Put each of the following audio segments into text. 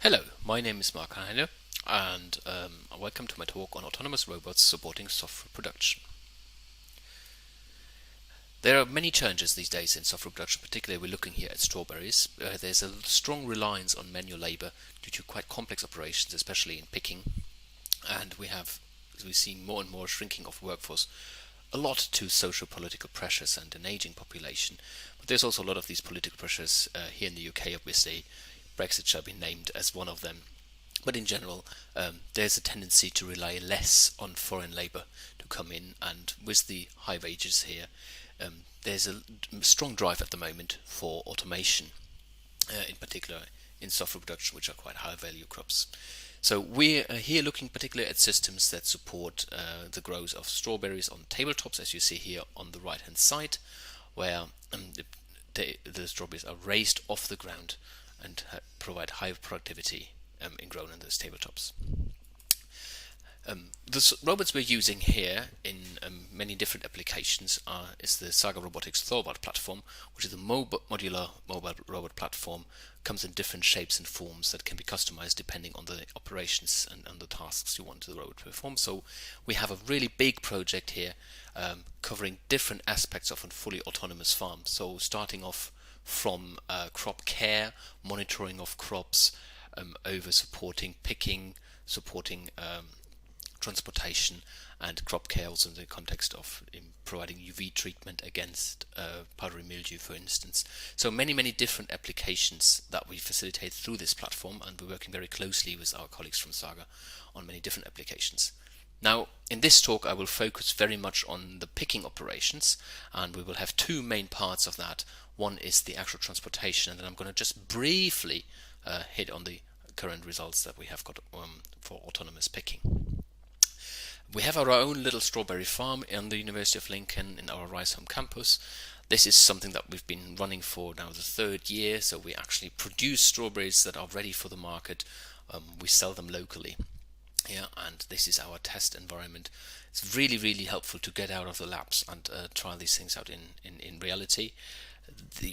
Hello, my name is Mark Heine, and welcome to my talk on autonomous robots supporting software production. There are many challenges these days in software production, particularly we're looking here at strawberries. There's a strong reliance on manual labor due to quite complex operations, especially in picking, and we see more and more shrinking of workforce, a lot to social political pressures and an aging population. But there's also a lot of these political pressures here in the UK, obviously. Brexit shall be named as one of them. But in general, there's a tendency to rely less on foreign labour to come in, and with the high wages here, there's a strong drive at the moment for automation, in particular in software production, which are quite high value crops. So we're here looking particularly at systems that support the growth of strawberries on tabletops, as you see here on the right hand side, where the strawberries are raised off the ground and provide high productivity in growing on those tabletops. The robots we're using here in many different applications is the Saga Robotics Thorwald platform, which is a modular mobile robot platform. Comes in different shapes and forms that can be customized depending on the operations and on the tasks you want the robot to perform. So we have a really big project here covering different aspects of a fully autonomous farm. So starting off from crop care, monitoring of crops, over supporting picking, supporting transportation, and crop care also in the context of providing UV treatment against powdery mildew, for instance. So many different applications that we facilitate through this platform, and we're working very closely with our colleagues from Saga on many different applications. Now, in this talk I will focus very much on the picking operations, and we will have two main parts of that. One is the actual transportation, and then I'm going to just briefly hit on the current results that we have got for autonomous picking. We have our own little strawberry farm on the University of Lincoln in our Rice-Home campus. This is something that we've been running for now the third year, so we actually produce strawberries that are ready for the market. We sell them locally. Yeah, and this is our test environment. It's really helpful to get out of the labs and try these things out in reality.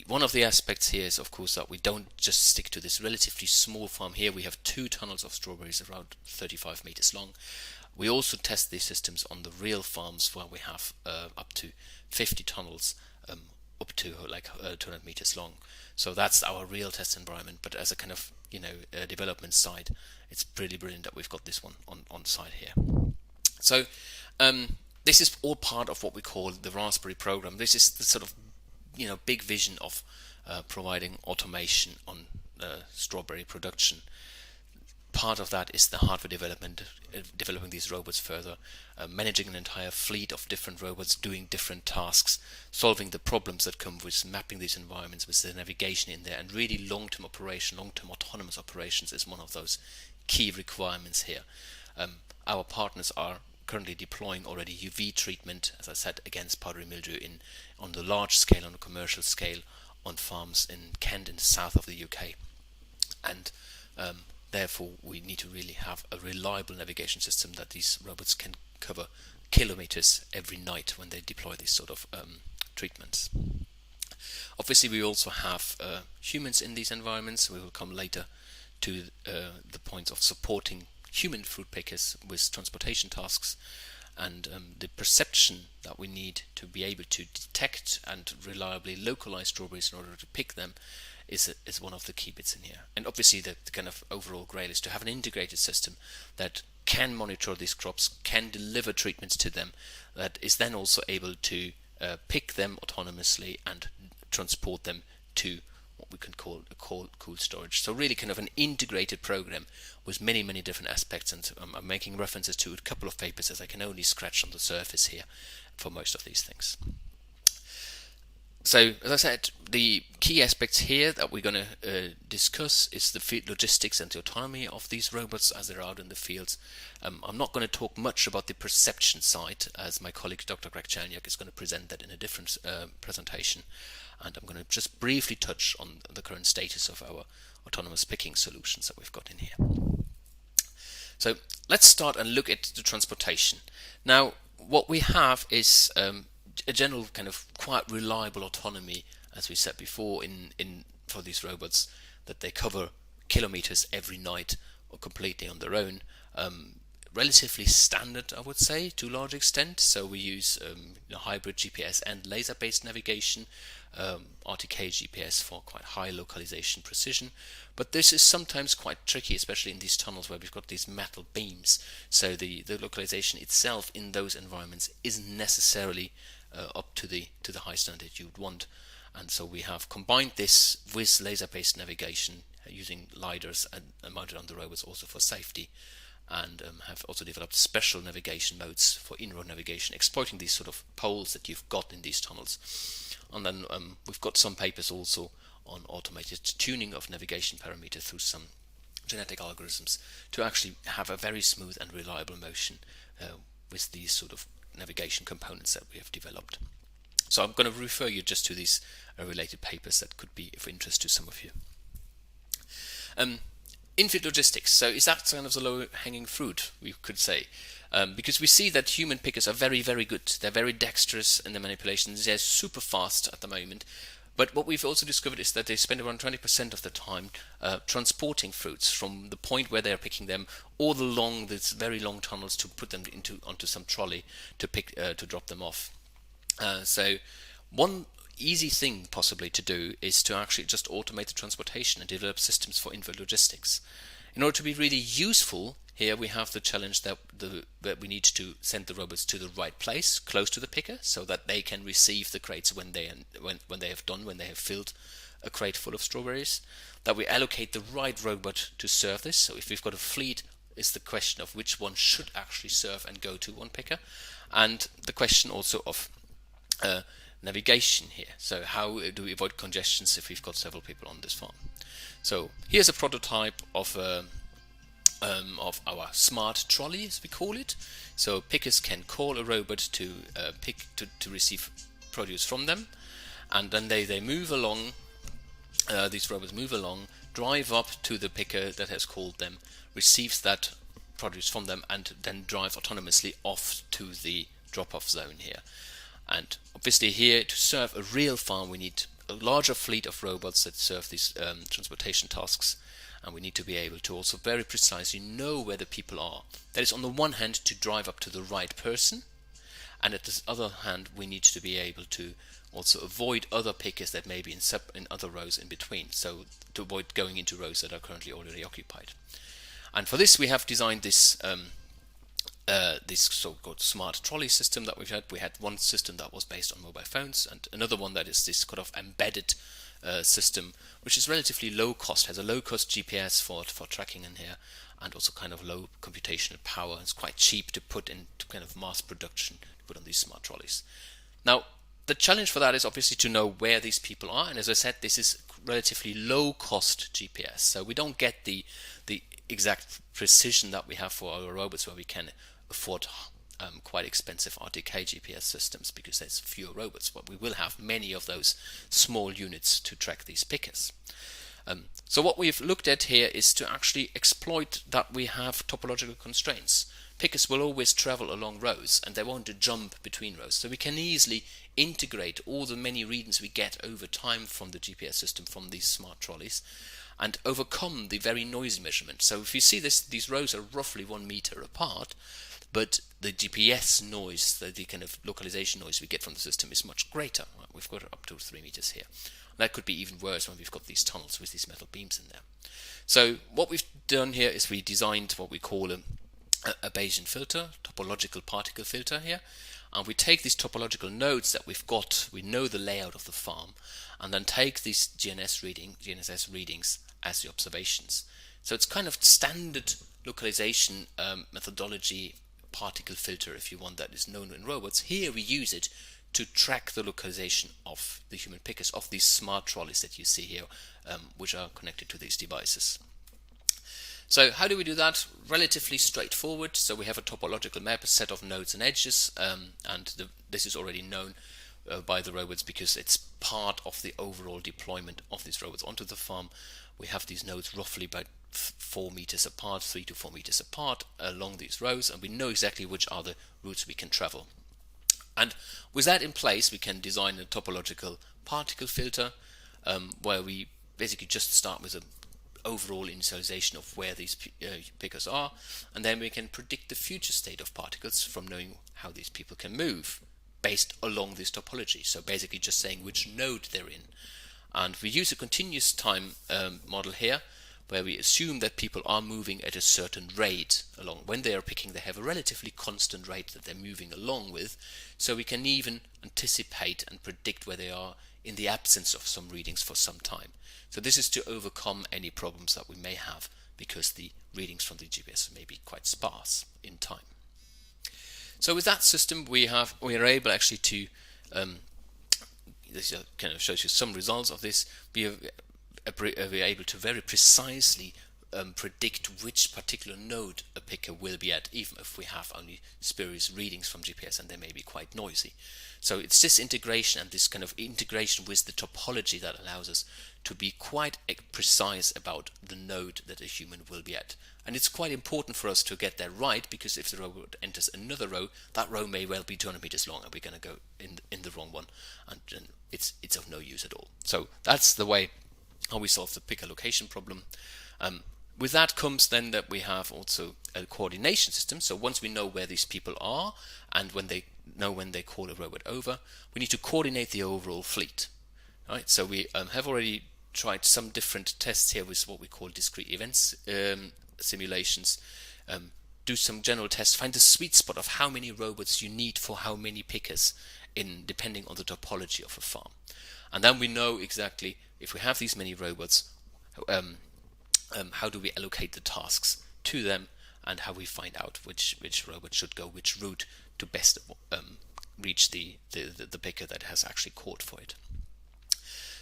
One of the aspects here is, of course, that we don't just stick to this relatively small farm here. We have 2 tunnels of strawberries around 35 meters long. We also test these systems on the real farms where we have up to 50 tunnels up to like 200 meters long. So that's our real test environment. But as a kind of development side, it's pretty brilliant that we've got this one on site here. So this is all part of what we call the Raspberry program. This is the sort of big vision of providing automation on strawberry production. Part of that is the hardware development, developing these robots further, managing an entire fleet of different robots doing different tasks, solving the problems that come with mapping these environments with the navigation in there, and really long-term autonomous operations is one of those key requirements here. Our partners are currently deploying already UV treatment, as I said, against powdery mildew on the large scale, on a commercial scale, on farms in Kent in the south of the UK. And therefore, we need to really have a reliable navigation system that these robots can cover kilometers every night when they deploy these sort of treatments. Obviously, we also have humans in these environments. We will come later to the points of supporting human fruit pickers with transportation tasks, and the perception that we need to be able to detect and reliably localize strawberries in order to pick them is one of the key bits in here. And obviously the kind of overall grail is to have an integrated system that can monitor these crops, can deliver treatments to them, that is then also able to pick them autonomously and transport them to what we can call a cold storage. So really kind of an integrated program with many different aspects, and I'm making references to a couple of papers as I can only scratch on the surface here for most of these things. So, as I said, the key aspects here that we're going to discuss is the field logistics and the autonomy of these robots as they're out in the fields. I'm not going to talk much about the perception side, as my colleague Dr. Greg Cherniak is going to present that in a different presentation. And I'm going to just briefly touch on the current status of our autonomous picking solutions that we've got in here. So, let's start and look at the transportation. Now, what we have is a general kind of quite reliable autonomy, as we said before, for these robots, that they cover kilometers every night or completely on their own. Relatively standard, I would say, to a large extent. So we use hybrid GPS and laser-based navigation, RTK GPS for quite high localization precision. But this is sometimes quite tricky, especially in these tunnels where we've got these metal beams. So the localization itself in those environments isn't necessarily up to the high standard you'd want. And so we have combined this with laser-based navigation using lidars and mounted on the robots also for safety, and have also developed special navigation modes for in-road navigation, exploiting these sort of poles that you've got in these tunnels. And then we've got some papers also on automated tuning of navigation parameters through some genetic algorithms to actually have a very smooth and reliable motion with these sort of navigation components that we have developed. So I'm going to refer you just to these related papers that could be of interest to some of you. In-field logistics. So is that kind of the low-hanging fruit, we could say? Because we see that human pickers are very, very good. They're very dexterous in their manipulations. They're super fast at the moment. But what we've also discovered is that they spend around 20% of the time transporting fruits from the point where they're picking them all along these very long tunnels to put them onto some trolley to drop them off. So one easy thing possibly to do is to actually just automate the transportation and develop systems for in-field logistics. In order to be really useful, here we have the challenge that we need to send the robots to the right place, close to the picker, so that they can receive the crates when they have filled a crate full of strawberries. That we allocate the right robot to serve this. So if we've got a fleet, it's the question of which one should actually serve and go to one picker, and the question also of navigation here. So how do we avoid congestions if we've got several people on this farm? So here's a prototype of our smart trolley, as we call it. So pickers can call a robot to receive produce from them, and then they move along. These robots move along, drive up to the picker that has called them, receives that produce from them, and then drive autonomously off to the drop-off zone here. And obviously here, to serve a real farm, we need a larger fleet of robots that serve these transportation tasks, and we need to be able to also very precisely know where the people are. That is, on the one hand, to drive up to the right person, and at the other hand, we need to be able to also avoid other pickers that may be in other rows in between, so to avoid going into rows that are currently already occupied. And for this, we have designed this this so-called smart trolley system that we've had. We had one system that was based on mobile phones, and another one that is this kind of embedded system, which is relatively low cost, has a low cost GPS for tracking in here, and also kind of low computational power. It's quite cheap to put into kind of mass production, to put on these smart trolleys. Now, the challenge for that is obviously to know where these people are, and as I said, this is relatively low cost GPS, so we don't get the exact precision that we have for our robots, where we can afford quite expensive RTK GPS systems because there's fewer robots, but we will have many of those small units to track these pickers. So what we've looked at here is to actually exploit that we have topological constraints. Pickers will always travel along rows and they won't jump between rows, so we can easily integrate all the many readings we get over time from the GPS system from these smart trolleys and overcome the very noisy measurement. So if you see this, these rows are roughly 1 meter apart, but the GPS noise, the kind of localization noise we get from the system is much greater. We've got up to 3 meters here. That could be even worse when we've got these tunnels with these metal beams in there. So what we've done here is we designed what we call a Bayesian filter, topological particle filter here, and we take these topological nodes that we've got, we know the layout of the farm, and then take these GNSS readings as the observations. So it's kind of standard localization methodology particle filter, if you want, that is known in robots. Here we use it to track the localization of the human pickers, of these smart trolleys that you see here, which are connected to these devices. So how do we do that? Relatively straightforward. So we have a topological map, a set of nodes and edges, and this is already known by the robots because it's part of the overall deployment of these robots onto the farm. We have these nodes roughly about 4 meters apart, 3 to 4 meters apart along these rows, and we know exactly which are the routes we can travel. And with that in place, we can design a topological particle filter where we basically just start with overall initialization of where these pickers are, and then we can predict the future state of particles from knowing how these people can move based along this topology. So basically just saying which node they're in. And we use a continuous time model here, where we assume that people are moving at a certain rate along. When they are picking, they have a relatively constant rate that they're moving along with, so we can even anticipate and predict where they are in the absence of some readings for some time. So this is to overcome any problems that we may have because the readings from the GPS may be quite sparse in time. So with that system, we are able actually to this kind of shows you some results of this. We are able to very precisely predict which particular node a picker will be at, even if we have only spurious readings from GPS and they may be quite noisy. So it's this integration and this kind of integration with the topology that allows us to be quite precise about the node that a human will be at. And it's quite important for us to get that right, because if the robot enters another row, that row may well be 200 meters long and we're going to go in the wrong one, and it's of no use at all. So that's the way how we solve the picker location problem. With that comes then that we have also a coordination system. So once we know where these people are and when they call a robot over, we need to coordinate the overall fleet. Right? So we have already tried some different tests here with what we call discrete events simulations. Do some general tests, find the sweet spot of how many robots you need for how many pickers, depending on the topology of a farm. And then we know exactly, if we have these many robots, how do we allocate the tasks to them, and how we find out which robot should go which route to best reach the picker that has actually called for it.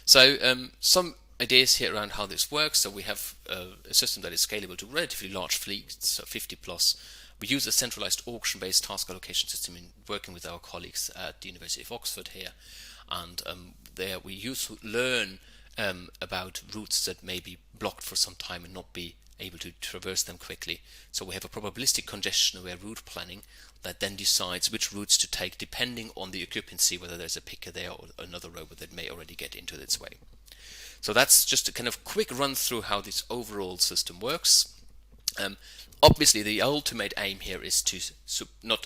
So some ideas here around how this works. So we have a system that is scalable to relatively large fleets, so 50 plus. We use a centralized auction-based task allocation system in working with our colleagues at the University of Oxford here, and there we learn about routes that may be blocked for some time and not be able to traverse them quickly. So we have a probabilistic congestion-aware route planning that then decides which routes to take depending on the occupancy, whether there's a picker there or another robot that may already get into its way. So that's just a kind of quick run through how this overall system works. Obviously, the ultimate aim here is to not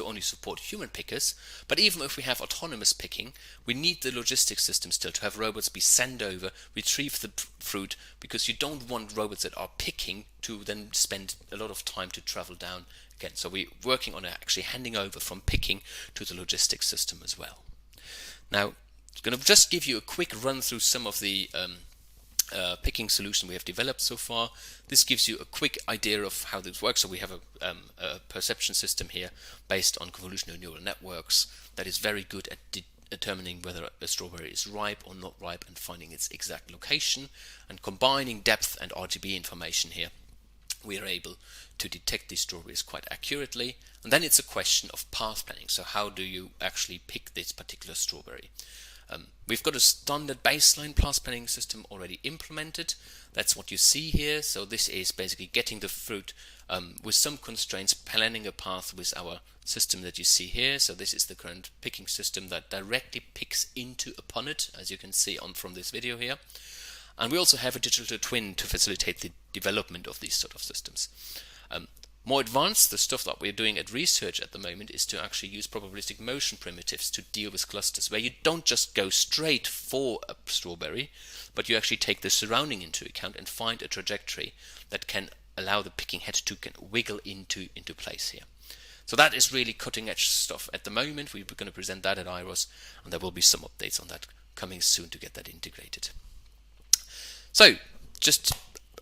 only support human pickers, but even if we have autonomous picking, we need the logistics system still to have robots be sent over, retrieve the fruit, because you don't want robots that are picking to then spend a lot of time to travel down again. So we're working on actually handing over from picking to the logistics system as well. Now, I'm going to just give you a quick run through some of the picking solution we have developed so far. This gives you a quick idea of how this works. So we have a perception system here based on convolutional neural networks that is very good at determining whether a strawberry is ripe or not ripe and finding its exact location, and combining depth and RGB information here, we are able to detect these strawberries quite accurately. And then it's a question of path planning. So how do you actually pick this particular strawberry? We've got a standard baseline path planning system already implemented. That's what you see here. So this is basically getting the fruit with some constraints, planning a path with our system that you see here. So this is the current picking system that directly picks into a punnet, as you can see from this video here. And we also have a digital twin to facilitate the development of these sort of systems. More advanced, the stuff that we're doing at research at the moment is to actually use probabilistic motion primitives to deal with clusters, where you don't just go straight for a strawberry, but you actually take the surrounding into account and find a trajectory that can allow the picking head to wiggle into place here. So that is really cutting edge stuff at the moment. We're going to present that at IROS, and there will be some updates on that coming soon to get that integrated. So, just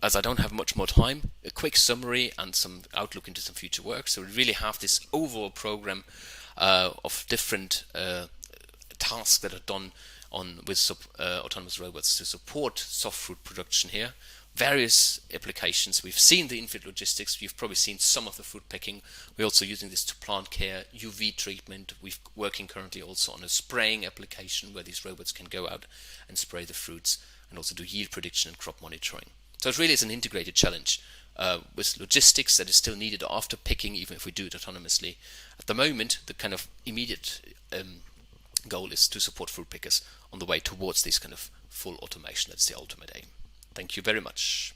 as I don't have much more time, a quick summary and some outlook into some future work. So we really have this overall program of different tasks that are done with autonomous robots to support soft fruit production here. Various applications. We've seen the in-field logistics. You've probably seen some of the fruit picking. We're also using this to plant care, UV treatment. We're working currently also on a spraying application where these robots can go out and spray the fruits, and also do yield prediction and crop monitoring. So it really is an integrated challenge with logistics that is still needed after picking, even if we do it autonomously. At the moment, the kind of immediate goal is to support fruit pickers on the way towards this kind of full automation. That's the ultimate aim. Thank you very much.